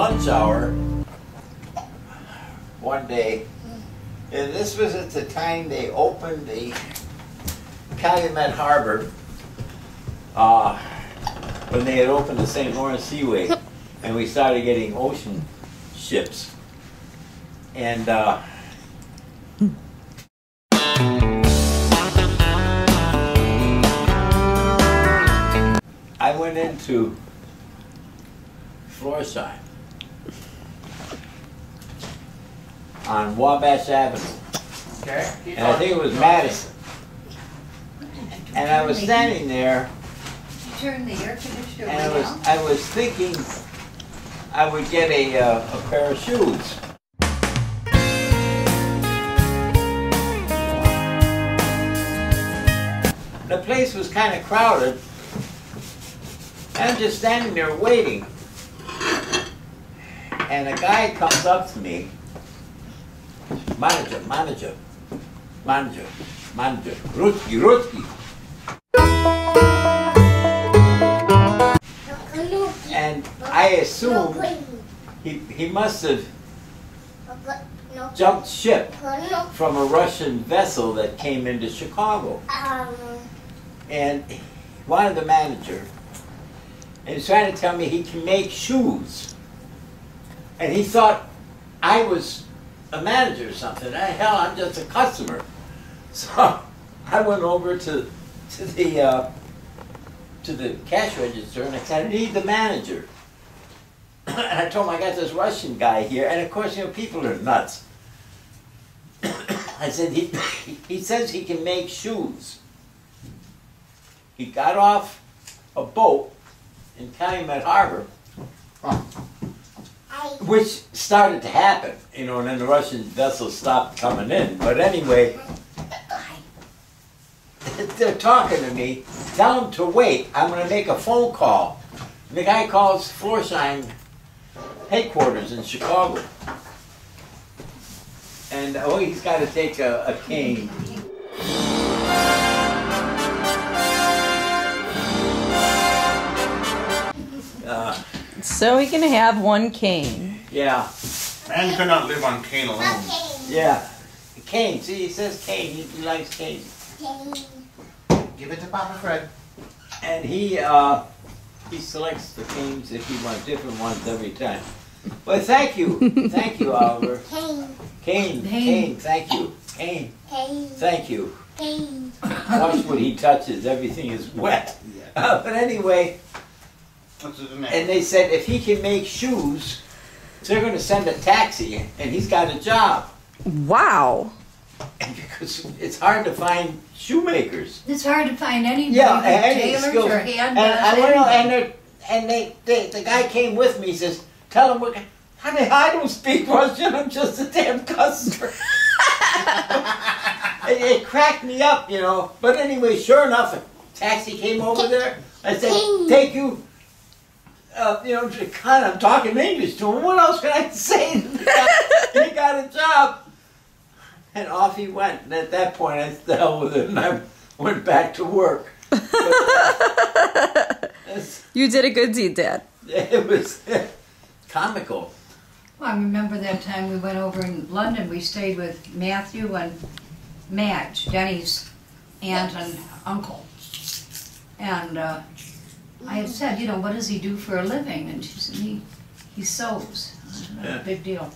lunch hour one day, and this was at the time they opened the Calumet Harbor, when they had opened the St. Lawrence Seaway, and we started getting ocean ships. And I went into Florsheim on Wabash Avenue. Okay. And I think it was Madison. And I was standing there, You turn the air conditioner and way down? I was thinking I would get a pair of shoes. The place was kind of crowded, and I'm just standing there waiting. And a guy comes up to me, manager, Rutsky. And I assumed he must have jumped ship from a Russian vessel that came into Chicago. And he wanted the manager, and he was trying to tell me he can make shoes. And he thought I was a manager or something. Hell, I'm just a customer. So I went over to the cash register, and I said, I need the manager. And I told him I got this Russian guy here, and of course, you know, people are nuts. I said, he says he can make shoes. He got off a boat in Calumet Harbor, which started to happen, you know, and then the Russian vessels stopped coming in. But anyway, they're talking to me. Tell them to wait. I'm going to make a phone call. And the guy calls Florsheim headquarters in Chicago. And oh, he's got to take a cane. So he can have one cane. Yeah. Man could not live on cane alone. Yeah. Cane. See, he says cane. He likes cane. Give it to Papa Fred. And he selects the canes if he wants, different ones every time. But thank you. Thank you, Oliver. Cane. Thank you. Cane. Thank you. Watch what he touches. Everything is wet. But anyway, and they said if he can make shoes, they're going to send a taxi, and he's got a job. Wow. And because it's hard to find shoemakers. It's hard to find anybody Yeah, who tailors or hand and the guy came with me. He says, "Tell him, honey, I don't speak Russian. I'm just a damn customer." it cracked me up, you know. But anyway, sure enough, a taxi came over there. I said, "Take you." You know, kind of talking English to him. What else can I say? He got a job. And off he went. And at that point, I said, hell with it, and I went back to work. You did a good deed, Dad. It was comical. Well, I remember that time we went over in London. We stayed with Matthew and Madge, Jenny's aunt and uncle. And I had said, you know, what does he do for a living? And she said, he sews. Big deal.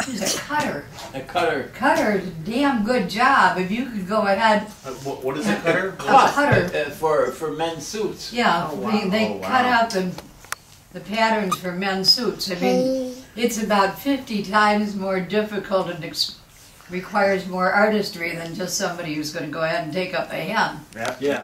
He's a cutter. A cutter. Cutter's a damn good job. If you could go ahead. What is a cutter? A cutter. For men's suits. Yeah, Oh, wow. they cut out the patterns for men's suits. I mean, it's about 50 times more difficult and requires more artistry than just somebody who's going to go ahead and take up a hem. Yeah.